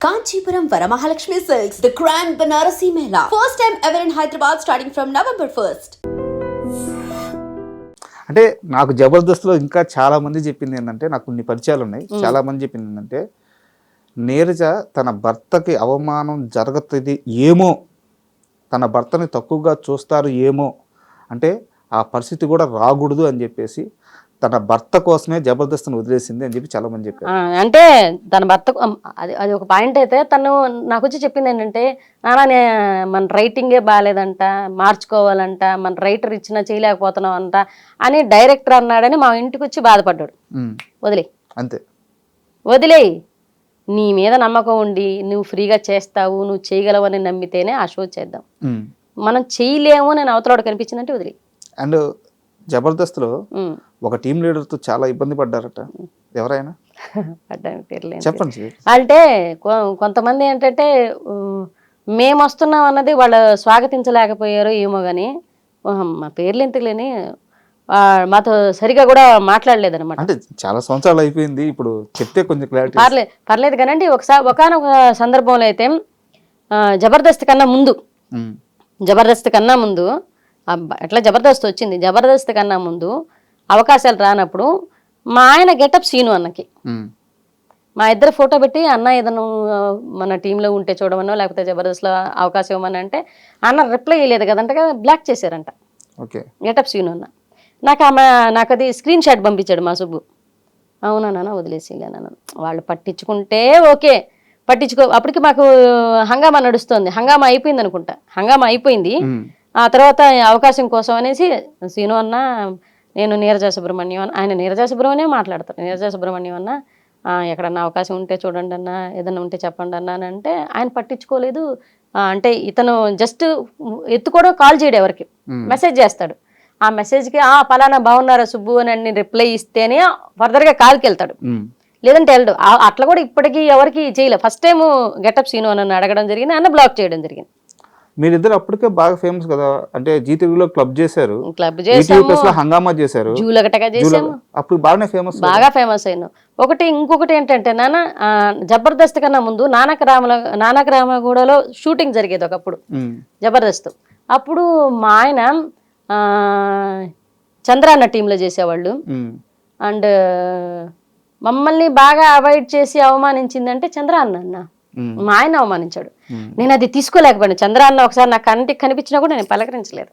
Kanchipuram Varamahalakshmi Silks, the Grand Banarasi Mela. First time ever in Hyderabad starting from November 1st. అంటే నాకు జబర్దస్త్లో ఇంకా చాలా మంది చెప్పింది ఏంటంటే, నాకు కొన్ని పరిచయాలు ఉన్నాయి. చాలా మంది చెప్పింది ఏంటంటే, నీరజ తన భర్తకి అవమానం జరుగుతుంది ఏమో, తన భర్తని తక్కువగా చూస్తారు ఏమో, అంటే ఆ పరిస్థితి కూడా రాకూడదు అని చెప్పేసి తన భర్త కోసమే జబర్దస్త్ని వదిలేసింది అని చెప్పి చాలా మంది చెప్పారు. అంటే తన భర్త అది ఒక పాయింట్ అయితే తను నాకు వచ్చి చెప్పింది ఏంటంటే, నాన్న మన రైటింగే బాగాలేదంట, మార్చుకోవాలంట, మన రైటర్ ఇచ్చినా చేయలేకపోతున్నాం అంట అని డైరెక్టర్ అన్నాడని మా ఇంటికి వచ్చి బాధపడ్డాడు. వదిలే అంతే, వదిలేయి, నీ మీద నమ్మకం ఉండి నువ్వు ఫ్రీగా చేస్తావు, నువ్వు చేయగలవని నమ్మితేనే ఆ షో చేద్దాం. మనం చేయలేము అని అవతలవాడు కనిపించిందంటే వదిలే. అండ్ జబర్దస్త్లో ఒక టీం లీడర్తో చాలా ఇబ్బంది పడ్డారట, ఎవరైనా చెప్పండి. అంటే కొంతమంది ఏంటంటే మేము వస్తున్నాం అన్నది వాళ్ళు స్వాగతించలేకపోయారు ఏమో కానీ, మా పేర్లు ఎంతలేని మాతో సరిగా కూడా మాట్లాడలేదన్నమాట. అంటే చాలా సంవత్సరాలు అయిపోయింది, ఇప్పుడు చెప్తే కొంచెం క్లారిటీ. పర్లేదు కానండి. ఒకనొక సందర్భంలో అయితే జబర్దస్త్ కన్నా ముందు ఎట్లా జబర్దస్త్ వచ్చింది, జబర్దస్త్ కన్నా ముందు అవకాశాలు రానప్పుడు మా ఆయన గెటప్ సీను అన్నకి మా ఇద్దరు ఫోటో పెట్టి, అన్న ఏదైనా మన టీంలో ఉంటే చూడమనో లేకపోతే జబర్దస్త్లో అవకాశం ఇవ్వమని అంటే అన్న రిప్లై ఇవ్వలేదు కదంట, బ్లాక్ చేశారంట గెటప్ సీను అన్న. నాకు అది స్క్రీన్ షాట్ పంపించాడు మా సుబ్బు. అవునా నాన్న వదిలేసి నాన్న, వాళ్ళు పట్టించుకుంటే ఓకే, అప్పటికి మాకు హంగామా నడుస్తుంది. హంగామా అయిపోయింది అనుకుంటా, హంగామా అయిపోయింది. ఆ తర్వాత అవకాశం కోసం అనేసి సీను అన్న, నేను నీరజ సుబ్రహ్మణ్యం అన్న, ఆయన నీరజ సుబ్రహ్మణ్యం మాట్లాడతారు, నీరజ సుబ్రహ్మణ్యం అన్న ఎక్కడన్నా అవకాశం ఉంటే చూడండి అన్న, ఏదన్నా ఉంటే చెప్పండి అన్న అని అంటే ఆయన పట్టించుకోలేదు. అంటే ఇతను జస్ట్ ఎత్తుకోవడం, కాల్ చేయడం, ఎవరికి మెసేజ్ చేస్తాడు. ఆ మెసేజ్కి పలానా బాగున్నారా సుబ్బు అని రిప్లై ఇస్తేనే ఫర్దర్గా కాల్కి వెళ్తాడు, లేదంటే వెళ్ళడు. అట్లా కూడా ఇప్పటికీ ఎవరికి చేయలేదు. ఫస్ట్ టైం గెటప్ సీను అని అడగడం జరిగింది, అన్న బ్లాక్ చేయడం జరిగింది. మీరిద్దరు అప్పటికే బాగా ఫేమస్ కదా, అంటే జీ తెలుగులో క్లబ్ చేశారు, హంగామా చేశారు, అప్పుడు బాగా ఫేమస్ అయినా. ఇంకొకటి ఏంటంటే నాన్న, జబర్దస్త్ కన్నా ముందు నానక రామగూడలో షూటింగ్ జరిగేది ఒకప్పుడు జబర్దస్త్. అప్పుడు మా ఆయన చంద్రాన్న టీంలో చేసేవాళ్ళు. అండ్ మమ్మల్ని బాగా అవాయిడ్ చేసి అవమానించిందంటే చంద్రాన్న. మా ఆయన అవమానించాడు, నేను అది తీసుకోలేకపోయాను. చంద్రాన్న ఒకసారి నా కంటికి కనిపించినా కూడా నేను పలకరించలేదు.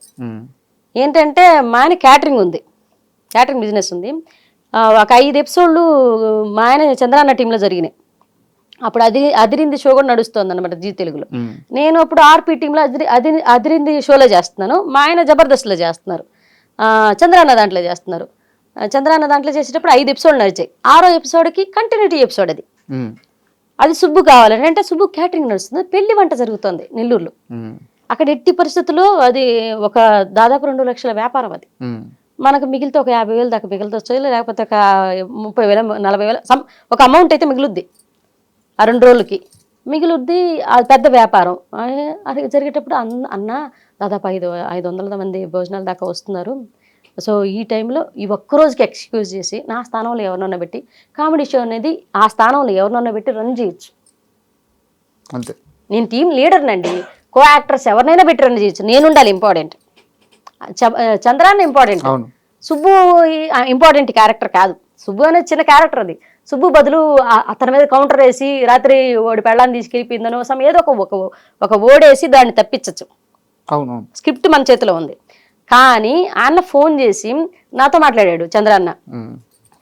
ఏంటంటే మా ఆయన క్యాటరింగ్ బిజినెస్ ఉంది. ఒక 5 ఎపిసోడ్లు మా ఆయన చంద్రాన్న టీంలో జరిగినాయి. అప్పుడు అదిరింది షో కూడా నడుస్తుంది అనమాట జీ తెలుగులో. నేను అప్పుడు ఆర్పీ టీంలో అదిరింది షోలో చేస్తున్నాను, మా ఆయన జబర్దస్త్లో చేస్తున్నారు, చంద్రాన్న దాంట్లో చేస్తున్నారు. చంద్రాన్న దాంట్లో చేసేటప్పుడు 5 ఎపిసోడ్లు నడిచాయి. 6వ ఎపిసోడ్కి కంటిన్యూటీ ఎపిసోడ్ అది సుబ్బు కావాలని అంటే, సుబ్బు క్యాటరింగ్ నడుస్తుంది, పెళ్లి వంట జరుగుతుంది నెల్లూరులో. అక్కడ ఎట్టి పరిస్థితుల్లో అది ఒక దాదాపు 2 లక్షల వ్యాపారం. అది మనకు మిగిలితే ఒక 50,000 దాకా మిగులుతొచ్చు, లేకపోతే ఒక 30,000 40,000 ఒక అమౌంట్ అయితే మిగులుద్ది. ఆ 2 రోజులకి మిగులుద్ది. అది పెద్ద వ్యాపారం. అది జరిగేటప్పుడు అన్న దాదాపు 500 మంది భోజనాల దాకా వస్తున్నారు, సో ఈ టైంలో ఈ ఒక్కరోజుకి ఎక్స్క్యూజ్ చేసి నా స్థానంలో ఎవరినన్నా పెట్టి కామెడీ షో అనేది ఆ స్థానంలో ఎవరినన్నా పెట్టి రన్ చేయొచ్చు. అంతే, నేను టీం లీడర్నండి, కో యాక్టర్స్ ఎవరినైనా పెట్టి రన్ చేయొచ్చు, నేను ఉండాలి important. Chandranna important, Subbu important character కాదు. సుబ్బు అనేది చిన్న క్యారెక్టర్. అది సుబ్బు బదులు అతని మీద కౌంటర్ వేసి రాత్రి ఓడి పెళ్ళాన్ని తీసుకెళ్ళిపోయిందనో ఏదో ఒక ఓడేసి దాన్ని తప్పించచ్చు. స్క్రిప్ట్ మన చేతిలో ఉంది. కానీ అన్న ఫోన్ చేసి నాతో మాట్లాడాడు. చంద్రాన్న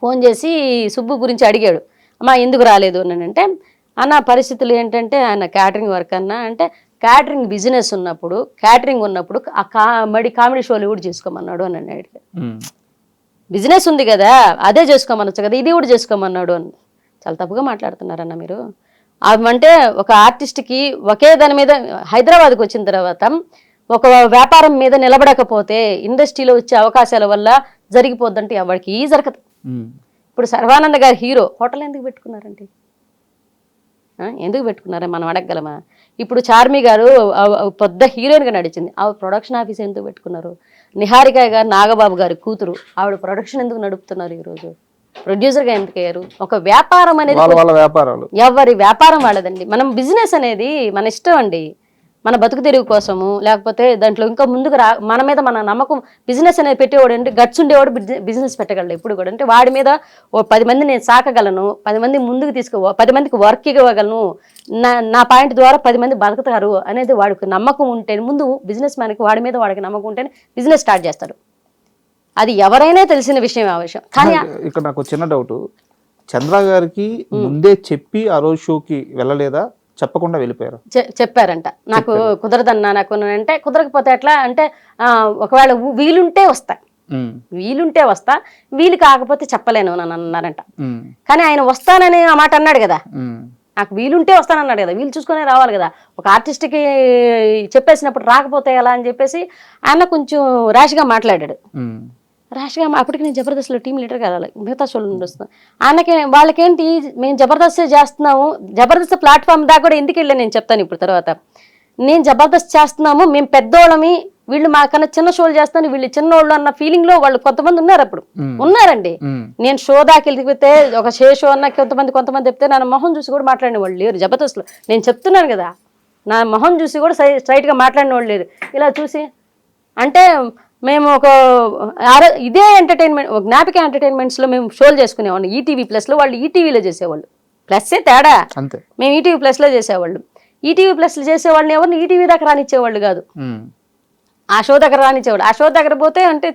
ఫోన్ చేసి సుబ్బు గురించి అడిగాడు, అమ్మా ఎందుకు రాలేదు అని అంటే, అన్న పరిస్థితులు ఏంటంటే ఆయన క్యాటరింగ్ వర్క్ అన్నా అంటే, క్యాటరింగ్ బిజినెస్ ఉన్నప్పుడు కామెడీ షోలు కూడా చేసుకోమన్నాడు అని అడిగాడు. బిజినెస్ ఉంది కదా, అదే చేసుకోమనొచ్చు కదా, ఇది కూడా చేసుకోమన్నాడు అని. చాలా తప్పుగా మాట్లాడుతున్నారన్న మీరు. అంటే ఒక ఆర్టిస్ట్కి ఒకే దాని మీద హైదరాబాద్కి వచ్చిన తర్వాత ఒక వ్యాపారం మీద నిలబడకపోతే ఇండస్ట్రీలో వచ్చే అవకాశాల వల్ల జరిగిపోద్దంటే ఎవరికి జరగదు. ఇప్పుడు సర్వానంద గారు హీరో, హోటల్ ఎందుకు పెట్టుకున్నారండి? ఎందుకు పెట్టుకున్నారా మనం అడగగలమా? ఇప్పుడు చార్మి గారు పెద్ద హీరోయిన్గా నడిచింది, ఆవిడ ప్రొడక్షన్ ఆఫీస్ ఎందుకు పెట్టుకున్నారు? నిహారిక గారు నాగబాబు గారి కూతురు, ఆవిడ ప్రొడక్షన్ ఎందుకు నడుపుతున్నారు ఈరోజు? ప్రొడ్యూసర్గా ఎందుకు అయ్యారు? ఒక వ్యాపారం అనేది వాళ్ళ వ్యాపారాలు ఎవరి వ్యాపారం వాళ్ళదండి. మనం బిజినెస్ అనేది మన ఇష్టం అండి, మన బతుకు తెరువు కోసము, లేకపోతే దాంట్లో ఇంకా ముందుకు మన మీద మన నమ్మకం. బిజినెస్ అనేది పెట్టేవాడు అంటే గట్స్ ఉండేవాడు బిజినెస్ పెట్టగలడు ఎప్పుడు కూడా. అంటే వాడి మీద ఓ 10 మంది నేను సాకగలను, 10 మంది ముందుకు 10 మందికి వర్క్ ఇవ్వగలను, నా పాయింట్ ద్వారా 10 మంది బతుకుతారు అనేది వాడికి నమ్మకం ఉంటే, ముందు బిజినెస్ మ్యాన్కి వాడి మీద వాడికి నమ్మకం ఉంటేనే బిజినెస్ స్టార్ట్ చేస్తాడు. అది ఎవరైనా తెలిసిన విషయం ఆ విషయం. కానీ ఇక్కడ నాకు చిన్న డౌట్, చంద్ర గారికి ముందే చెప్పి ఆ రోజు షోకి వెళ్ళలేదా, చెప్పకుండా వెళ్ళిపోయారు? చెప్పారంట, నాకు కుదరదన్నా, నాకు అంటే కుదరకపోతే ఎట్లా అంటే ఒకవేళ వీలుంటే వస్తా, వీలుంటే వస్తా, వీలు కాకపోతే చెప్పలేను అని అన్నారంట. కానీ ఆయన వస్తానని ఆ మాట అన్నాడు కదా, నాకు వీలుంటే వస్తానన్నాడు కదా, వీలు చూసుకునే రావాలి కదా. ఒక ఆర్టిస్ట్కి చెప్పేసినప్పుడు రాకపోతే ఎలా అని చెప్పేసి ఆయన కొంచెం ర్యాష్గా మాట్లాడాడు. ర్యాష్గా అప్పటికి నేను జబర్దస్త్లో టీం లీడర్ కావాలి, మిగతా షోలు నుండి వస్తున్నాను. ఆయనకి వాళ్ళకేంటి, మేము జబర్దస్త్ చేస్తున్నాము, జబర్దస్త్ ప్లాట్ఫామ్ దాకా కూడా ఎందుకు వెళ్ళాను నేను చెప్తాను ఇప్పుడు తర్వాత. నేను జబర్దస్త్ చేస్తున్నాము, మేము పెద్దోళ్ళమి, వీళ్ళు మాకన్నా చిన్న షోలు చేస్తాను, వీళ్ళు చిన్నోళ్ళు అన్న ఫీలింగ్ లో వాళ్ళు కొంతమంది ఉన్నారు. అప్పుడు ఉన్నారండి. నేను షో దాకా వెళ్ళిపోతే ఒక షో అన్న కొంతమంది చెప్తే నా మొహం చూసి కూడా మాట్లాడిన వాళ్ళు లేరు జబర్దస్త్లో. నేను చెప్తున్నాను కదా, నా మొహం చూసి కూడా స్ట్రైట్ గా మాట్లాడిన వాళ్ళు లేరు. ఇలా చూసి అంటే మేము ఒక ఇదే ఎంటర్టైన్మెంట్, జ్ఞాపిక ఎంటర్టైన్మెంట్స్లో మేము షోలు చేసుకునేవాళ్ళం. ఈటీవీ ప్లస్లో, వాళ్ళు ఈటీవీలో చేసేవాళ్ళు. ప్లస్సే తేడా, మేము ఈటీవీ ప్లస్లో చేసేవాళ్ళు. ఈటీవీ ప్లస్లో చేసేవాళ్ళని ఎవరిని ఈటీవీ దగ్గర రానిచ్చేవాళ్ళు కాదు, ఆ షో దగ్గర రానిచ్చేవాళ్ళు. ఆ షో దగ్గర పోతే అంటే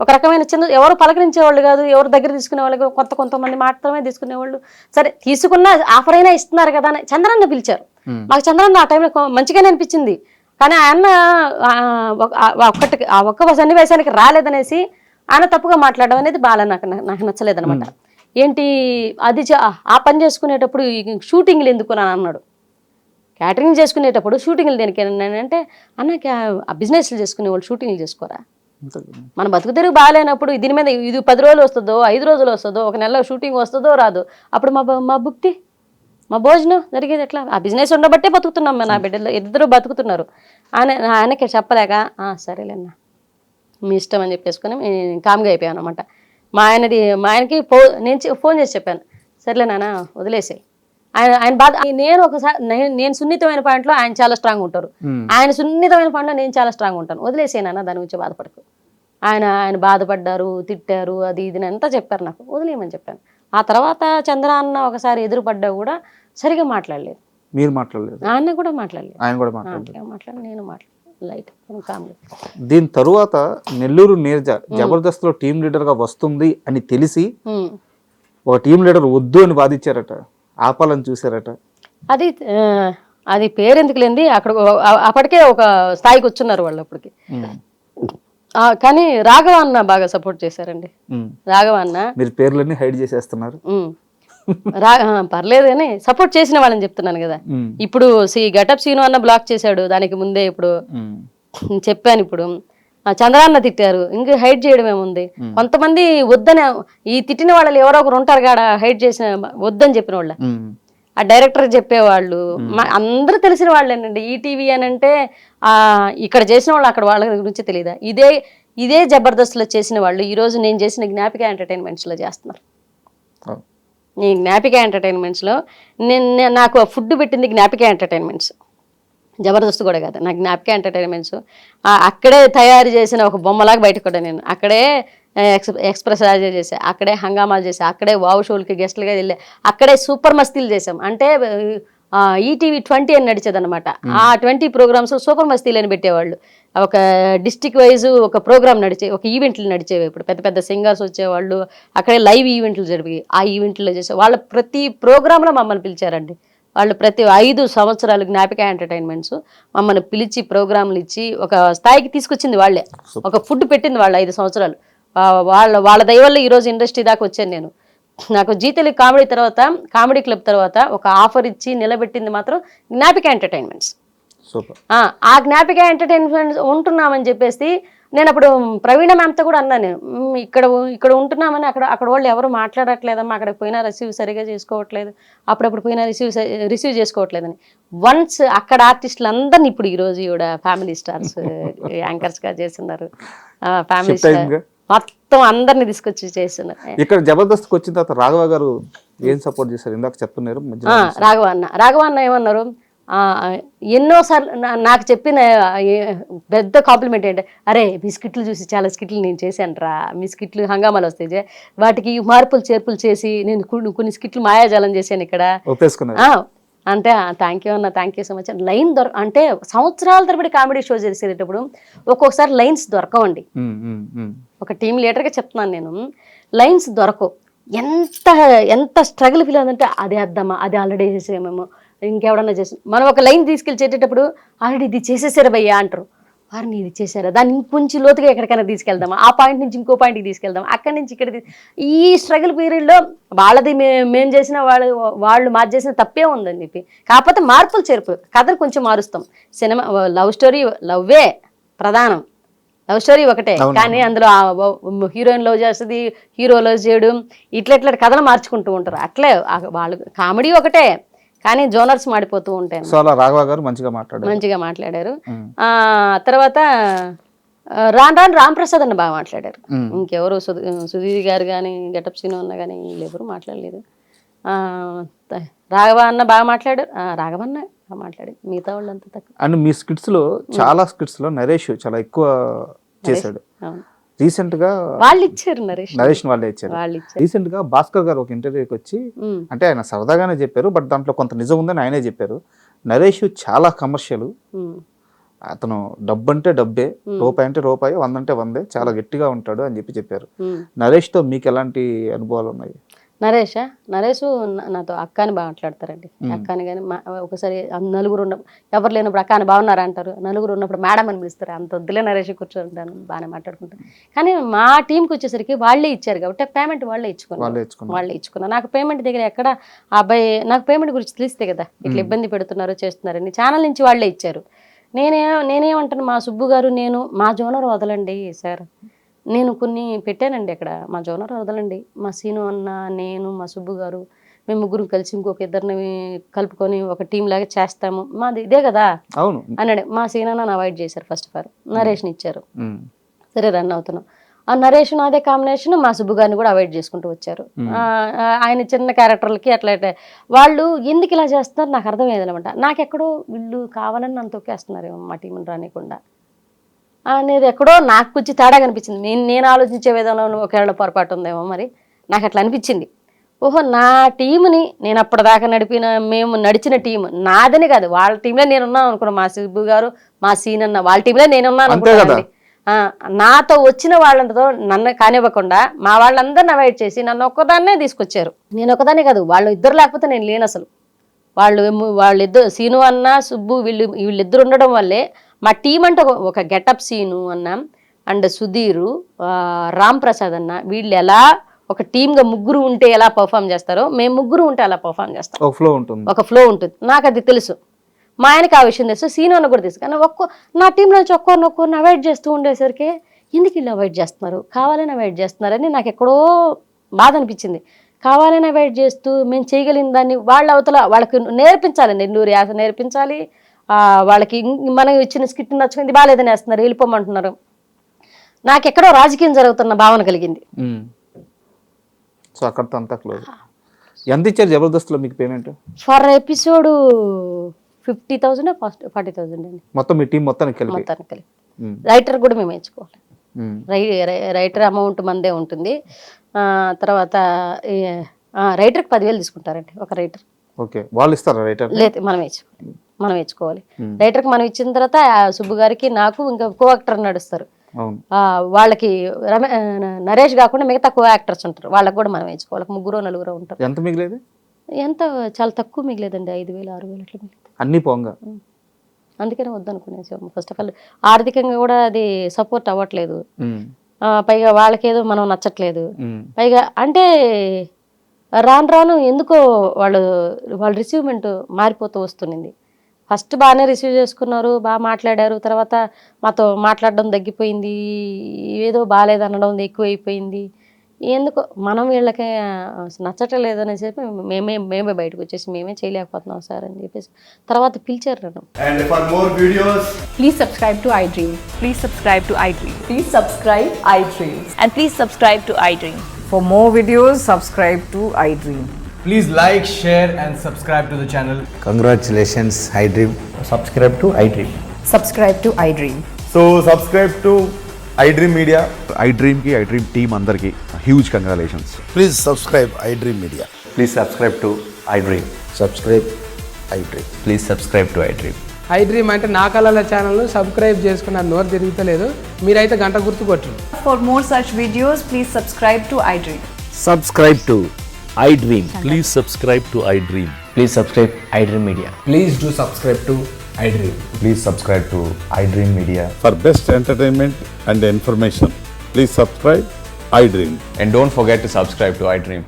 ఒక రకమైన చిన్న, ఎవరు పలకరించేవాళ్ళు కాదు, ఎవరు దగ్గర తీసుకునేవాళ్ళు, కొంతమంది మాత్రమే తీసుకునేవాళ్ళు. సరే తీసుకున్న ఆఫర్ అయినా ఇస్తున్నారు కదా అని చంద్రన్న పిలిచారు. మాకు చంద్రన్న ఆ టైంలో మంచిగానే అనిపించింది. కానీ ఆయన ఒక్క సన్నివేశానికి రాలేదనేసి ఆయన తప్పుగా మాట్లాడడం అనేది బాగా నాకు నచ్చలేదనమాట. ఏంటి అది ఆ పని చేసుకునేటప్పుడు షూటింగ్లు ఎందుకు అని అన్నాడు. క్యాటరింగ్ చేసుకునేటప్పుడు షూటింగ్లు దేనికి అంటే, అన్న ఆ బిజినెస్లు చేసుకునేవాళ్ళు షూటింగ్లు చేసుకోరా? మన బతుకు తెరుగు బాగాలేనప్పుడు దీని మీద ఇది 10 రోజులు వస్తుందో, 5 రోజులు వస్తుందో, ఒక నెలలో షూటింగ్ వస్తుందో రాదు, అప్పుడు మా భుక్తి, మా భోజనం జరిగేది ఎట్లా? ఆ బిజినెస్ ఉండబట్టే బతుకుతున్నాం, నా బిడ్డలు ఇద్దరు బతుకుతున్నారు. ఆయనకి చెప్పలేక సరేలేన్న మీ ఇష్టం అని చెప్పేసుకుని కామ్గా అయిపోయాను అనమాట. మా ఆయనకి నేను ఫోన్ చేసి చెప్పాను, సరేలే నాన్న వదిలేసాయి. ఆయన బాధ, నేను సున్నితమైన పాయింట్లో ఆయన చాలా స్ట్రాంగ్ ఉంటారు, ఆయన సున్నితమైన పాయింట్లో నేను చాలా స్ట్రాంగ్ ఉంటాను. వదిలేసాను దాని గురించి బాధపడకు. ఆయన బాధపడ్డారు, తిట్టారు, అది ఇది అంతా చెప్పారు, నాకు వదిలేయమని చెప్పాను. ఆ తర్వాత చంద్ర అన్న ఒకసారి ఎదురుపడ్డా కూడా సరిగా మాట్లాడలేదు. మీరు మాట్లాడలేదు? ఆయన కూడా మాట్లాడలేదు, ఆయన కూడా మాట్లాడలేదు, నేను లైట్ కామ్గా. దీని తరువాత నెల్లూరు నీరజ జబర్దస్త్ లో టీం లీడర్ గా వస్తుంది అని తెలిసి ఒక టీం లీడర్ వద్దు అని బాధించారట, ఆపాలని చూసారట. అది పేరెందుకు లేంది, అక్కడ అప్పటికే ఒక స్థాయికి వచ్చున్నారు వాళ్ళు అప్పటికి. కానీ రాఘవ అన్న బాగా సపోర్ట్ చేశారండి. రాఘవ అన్న, మీరు పేర్లన్నీ హైడ్ చేసేస్తున్నారు. పర్లేదు కానీ సపోర్ట్ చేసిన వాళ్ళని చెప్తున్నాను కదా. ఇప్పుడు గెటప్ సీను అన్న బ్లాక్ చేశాడు, దానికి ముందే ఇప్పుడు చెప్పాను. ఇప్పుడు చంద్రాన్న తిట్టారు, ఇంకా హైడ్ చేయడం ఏముంది? కొంతమంది వద్దని, ఈ తిట్టిన వాళ్ళు ఎవరో ఒకరు ఉంటారు కాడ హైడ్ చేసిన వద్దని చెప్పిన వాళ్ళ, ఆ డైరెక్టర్ చెప్పేవాళ్ళు అందరూ తెలిసిన వాళ్ళేనండి. ఈటీవీ అని అంటే ఇక్కడ చేసిన వాళ్ళు అక్కడ వాళ్ళ గురించి తెలియదా? ఇదే జబర్దస్త్లో చేసిన వాళ్ళు ఈరోజు నేను చేసిన జ్ఞాపిక ఎంటర్టైన్మెంట్స్లో చేస్తున్నారు. ఈ జ్ఞాపిక ఎంటర్టైన్మెంట్స్లో నాకు ఫుడ్ పెట్టింది జ్ఞాపిక ఎంటర్టైన్మెంట్స్, జబర్దస్త్ కూడా కాదు, నాకు జ్ఞాపిక ఎంటర్టైన్మెంట్స్. అక్కడే తయారు చేసిన ఒక బొమ్మలాగా బయటకు కూడా నేను అక్కడే ఎక్స్ప్రెస్ రాజా చేసా, అక్కడే హంగామాలు చేసా, అక్కడే వావ్ షోలకి గెస్ట్లుగా వెళ్ళా, అక్కడే సూపర్ మస్తీలు చేసాం. అంటే ఈటీవీ 20 అని నడిచేది అనమాట. ఆ 20 ప్రోగ్రామ్స్ సూపర్ మస్తీలు అని పెట్టేవాళ్ళు. ఒక డిస్టిక్ వైజ్ ఒక ప్రోగ్రామ్ ఒక ఈవెంట్లు నడిచేవి. ఇప్పుడు పెద్ద పెద్ద సింగర్స్ వచ్చేవాళ్ళు, అక్కడే లైవ్ ఈవెంట్లు జరిగి ఆ ఈవెంట్లో చేసే వాళ్ళ ప్రతి ప్రోగ్రాంలో మమ్మల్ని పిలిచారండి. వాళ్ళు ప్రతి 5 సంవత్సరాలు జ్ఞాపిక ఎంటర్టైన్మెంట్స్ మమ్మల్ని పిలిచి ప్రోగ్రాంలు ఇచ్చి ఒక స్థాయికి తీసుకొచ్చింది వాళ్ళే. ఒక ఫుడ్ పెట్టింది వాళ్ళు 5 సంవత్సరాలు. వాళ్ళ దయ వల్ల ఈరోజు ఇండస్ట్రీ దాకా వచ్చాను నేను. నాకు జీ తెలుగు కామెడీ క్లబ్ తర్వాత ఒక ఆఫర్ ఇచ్చి నిలబెట్టింది మాత్రం జ్ఞాపిక ఎంటర్టైన్మెంట్స్. ఆ జ్ఞాపిక ఎంటర్టైన్మెంట్స్ ఉంటున్నామని చెప్పేసి నేను అప్పుడు ప్రవీణ మ్యామ్తో కూడా అన్నాను, నేను ఇక్కడ ఉంటున్నామని అక్కడ వాళ్ళు ఎవరు మాట్లాడట్లేదమ్మా, అక్కడికి పోయినా రిసీవ్ సరిగా చేసుకోవట్లేదు, అప్పుడప్పుడు పోయినా రిసీవ్ చేసుకోవట్లేదని. వన్స్ అక్కడ ఆర్టిస్టులు అందరినీ ఇప్పుడు ఈరోజు కూడా ఫ్యామిలీ స్టార్స్ యాంకర్స్గా చేస్తున్నారు. ఫ్యామిలీ స్టార్ మొత్తం అందరిని తీసుకొచ్చి చేస్తున్నారు. ఇక్కడ జబర్దస్త్కి వచ్చిన తర్వాత రాఘవ గారు ఏం సపోర్ట్ చేశారు? ఇందాక చెప్తున్నారు రాఘవ అన్న ఏమన్నారు, ఎన్నోసార్లు నాకు చెప్పిన పెద్ద కాంప్లిమెంట్ ఏంటి, అరే మీ స్కిట్లు చూసి చాలా స్కిట్లు నేను చేశాను రా, మీ స్కిట్లు హంగామాలు వస్తాయి, వాటికి మార్పులు చేర్పులు చేసి నేను కొన్ని స్కిట్లు మాయాజాలం చేశాను ఇక్కడ అంటే థ్యాంక్ యూ అన్న, thank you so much. Line అంటే సంవత్సరాల తరబడి కామెడీ షో చేసేటప్పుడు ఒక్కొక్కసారి లైన్స్ దొరకవండి. ఒక టీం లీడర్గా చెప్తున్నాను నేను, లైన్స్ దొరకవు. ఎంత స్ట్రగుల్ ఫీల్ అవుతుందంటే అది వేద్దామా, అది ఆల్రెడీ చేసేమేమో, ఇంకెవడన్నా చేసి మనం ఒక లైన్ తీసుకెళ్ళి చేసేటప్పుడు ఆల్రెడీ ఇది చేసేసారా భయ్యా అంటారు, వారిని ఇది చేశారా, దాన్ని ఇంకొంచెం లోతుగా ఎక్కడికైనా తీసుకెళ్దామా, ఆ పాయింట్ నుంచి ఇంకో పాయింట్కి తీసుకెళ్దాం, అక్కడి నుంచి ఇక్కడ ఈ స్ట్రగుల్ పీరియడ్లో వాళ్ళది మేము చేసిన వాళ్ళు మాది చేసిన తప్పే ఉందని చెప్పి, కాకపోతే మార్పులు చేర్పు కథను కొంచెం మారుస్తాం. సినిమా లవ్ స్టోరీ, లవ్వే ప్రధానం, లవ్ స్టోరీ ఒకటే, కానీ అందులో హీరోయిన్ లవ్ చేస్తుంది, హీరో లవ్ చేయడం, ఇట్లా కథలు మార్చుకుంటూ ఉంటారు. అట్లే వాళ్ళు కామెడీ ఒకటే, కానీ జోనర్స్ మాడిపోతూ ఉంటాయి. రాఘవ గారు మంచిగా మాట్లాడారు. తర్వాత రాను రాంప్రసాద్ అన్న బాగా మాట్లాడారు. ఇంకెవరు సుధీర్ గారు కానీ గెటప్ సీను అన్న కానీ వీళ్ళెవరు మాట్లాడలేదు. రాఘవ అన్న బాగా మాట్లాడారు, రాఘవ అన్న బాగా మాట్లాడారు, మిగతా వాళ్ళు అంత తక్కువ. అండ్ మీ చాలా స్కిట్స్ లో నరేష్ చాలా ఎక్కువ చేశాడు. రీసెంట్ గా వాళ్ళు ఇచ్చారు, నరేష్ వాళ్ళే ఇచ్చారు. రీసెంట్ గా భాస్కర్ గారు ఒక ఇంటర్వ్యూకి వచ్చి, అంటే ఆయన సరదాగానే చెప్పారు, బట్ దాంట్లో కొంత నిజం ఉందని ఆయనే చెప్పారు. నరేష్ చాలా కమర్షియల్, అతను డబ్బు అంటే డబ్బే, రూపాయి అంటే రూపాయి, 100 అంటే 100, చాలా గట్టిగా ఉంటాడు అని చెప్పారు. నరేష్ తో మీకు ఎలాంటి అనుభవాలు ఉన్నాయి? నరేష్ నాతో అక్క అని బాగా మాట్లాడతారండి. అక్క అని కానీ ఒకసారి నలుగురు ఎవరు లేనప్పుడు అక్క అని బాగున్నారా అంటారు, నలుగురు ఉన్నప్పుడు మేడం అని పిలుస్తారు. అంత వద్దులే నరేష్ కూర్చోంటాను, బాగానే మాట్లాడుకుంటాను. కానీ మా టీంకి వచ్చేసరికి వాళ్ళే ఇచ్చారు కాబట్టి పేమెంట్ వాళ్ళే ఇచ్చుకున్నారు. నాకు పేమెంట్ దగ్గర ఎక్కడ ఆ అబ్బాయి నాకు పేమెంట్ గురించి తెలిస్తే కదా ఇట్లా ఇబ్బంది పెడుతున్నారు చేస్తున్నారని ఛానల్ నుంచి వాళ్ళే ఇచ్చారు. నేనేమంటాను, మా సుబ్బు గారు నేను మా జోనర్ వదలండి సార్, నేను కొన్ని పెట్టానండి అక్కడ, మా జోనర్ వదలండి, మా సీను అన్న, నేను, మా సుబ్బు గారు, మేము ముగ్గురు కలిసి ఇంకొక ఇద్దరిని కలుపుకొని ఒక టీం లాగా చేస్తాము, మాది ఇదే కదా అన్నాడు. మా సీను అన్న అవాయిడ్ చేశారు. ఫస్ట్ ఆఫ్ ఆల్ నరేష్ని ఇచ్చారు, సరే రన్ అవుతున్నాం. ఆ నరేష్ అదే కాంబినేషన్, మా సుబ్బు గారిని కూడా అవాయిడ్ చేసుకుంటూ వచ్చారు. ఆయన చిన్న క్యారెక్టర్లకి అట్లా వాళ్ళు ఎందుకు ఇలా చేస్తున్నారు నాకు అర్థమయ్యేదనమాట. నాకెక్కడో వీళ్ళు కావాలని నన్ను తొక్కేస్తున్నారేమో మా టీంని రానికుండా అనేది ఎక్కడో నాకు కొంచెం తేడా కనిపించింది. నేను ఆలోచించే విధానంలో ఒకవేళ పొరపాటు ఉందేమో మరి, నాకు అట్లా అనిపించింది. ఓహో, నా టీంని నేను అప్పటిదాకా మేము నడిచిన టీం నాదని కాదు, వాళ్ళ టీంలో నేనున్నాను అనుకున్నాను. మా సుబ్బు గారు, మా సీన్ అన్న వాళ్ళ టీంలో నేనున్నాను అనుకున్నానండి. నాతో వచ్చిన వాళ్ళతో నన్ను కానివ్వకుండా మా వాళ్ళందరిని అవాయిడ్ చేసి నన్ను ఒక్కదాన్నే తీసుకొచ్చారు. నేను ఒకదాన్నే కాదు, వాళ్ళు ఇద్దరు లేకపోతే నేను లేను అసలు. వాళ్ళిద్దరు సీను అన్న సుబ్బు వీళ్ళిద్దరు ఉండడం వల్లే మా టీం అంటే ఒక గెటప్ సీను అన్న అండ్ సుధీరు, రామ్ ప్రసాద్ అన్న, వీళ్ళు ఎలా ఒక టీమ్గా ముగ్గురు ఉంటే ఎలా పర్ఫామ్ చేస్తారో మేము ముగ్గురు ఉంటే అలా పర్ఫామ్ చేస్తాం. ఒక ఫ్లో ఉంటుంది, నాకు అది తెలుసు. మా ఆయనకి ఆ విషయం తెలుసు, సీను అన్న కూడా తెలుసు. కానీ నా టీంలో నుంచి ఒక్కొక్కరిని అవాయిడ్ చేస్తూ ఉండేసరికి ఎందుకు వీళ్ళు అవాయిడ్ చేస్తున్నారు, కావాలని అవాయిడ్ చేస్తున్నారని నాకు ఎక్కడో బాధ అనిపించింది. కావాలని అవాయిడ్ చేస్తూ మేము చేయగలిగిన దాన్ని వాళ్ళ అవతల వాళ్ళకి నేర్పించాలి, నెల్లూరు యాస నేర్పించాలి. వాళ్ళకి మనం ఇచ్చిన స్కిట్ నచ్చుకుంది, బాగాలేదని వేస్తున్నారు, వెళ్ళిపోమంటున్నారు. నాకెక్కడో రాజకీయం జరుగుతున్న భావన కలిగింది. సో అక్కడతో అంతా క్లోజ్. ఎంత ఇచ్చారు జబర్దస్త్లో మీకు పేమెంట్? ఫర్ ఎపిసోడ్ 50,000 40,000 అండి మొత్తం మీ టీం మొత్తానికి కలిపి. రైటర్ కూడా మేము వేయించుకోవాలి. రైటర్ అమౌంట్ మందే ఉంటుంది. తర్వాత రైటర్కి 10,000 తీసుకుంటారండి ఒక రైటర్. ఓకే, వాళ్ళు ఇస్తారా రైటర్? లేదు, మనం వేయించుకోవాలి. రైటర్కి మనం ఇచ్చిన తర్వాత సుబ్బు గారికి నాకు ఇంకా కో యాక్టర్ నడుస్తారు. వాళ్ళకి నరేష్ కాకుండా మిగతా కో యాక్టర్స్ ఉంటారు, వాళ్ళకి కూడా మనం వేయించుకోవాలి. 3-4 ఉంటారు. ఎంత మిగిలేదు? ఎంత చాలా తక్కువ మిగిలేదండి, 5,000 6,000 అట్లా మిగిలేదు అన్ని పోంగా. అందుకనే వద్దనుకునేసాము. ఫస్ట్ ఆఫ్ ఆల్ ఆర్థికంగా కూడా అది సపోర్ట్ అవ్వట్లేదు. పైగా వాళ్ళకేదో మనం నచ్చట్లేదు. పైగా అంటే రాను ఎందుకో వాళ్ళ రిసీవ్మెంట్ మారిపోతూ వస్తుంది. ఫస్ట్ బాగానే రిసీవ్ చేసుకున్నారు, బాగా మాట్లాడారు. తర్వాత మాతో మాట్లాడడం తగ్గిపోయింది, ఏదో బాగాలేదు అనడం ఎక్కువైపోయింది. ఎందుకో మనం వీళ్ళకి నచ్చటం లేదని చెప్పి మేమే బయటకు వచ్చేసి మేమే చేయలేకపోతున్నాం సార్ అని చెప్పేసి తర్వాత పిలిచారు నన్ను. And for more videos, Please subscribe to iDream. Please subscribe to iDream. Please subscribe iDream. And please subscribe to iDream. For more videos, subscribe to iDream. please like, share and subscribe to the channel. Congratulations, iDream. Subscribe to iDream. Subscribe to iDream. So subscribe to iDream Media. iDream ki iDream team అందరికి huge congratulations. Please subscribe iDream Media. Please subscribe to iDream. Subscribe iDream. Please subscribe to iDream. iDream అంటే నా కళల channel subscribe చేసుకున్న నోరు తిరుగుతలేదు, మీరైతే గంట గుర్తు కొట్టండి. For more such videos, please subscribe to iDream. Subscribe to iDream. Please subscribe to iDream. Please subscribe iDream Media. Please do subscribe to iDream. Please subscribe to iDream Media. For best entertainment and information, please subscribe iDream. And don't forget to subscribe to iDream.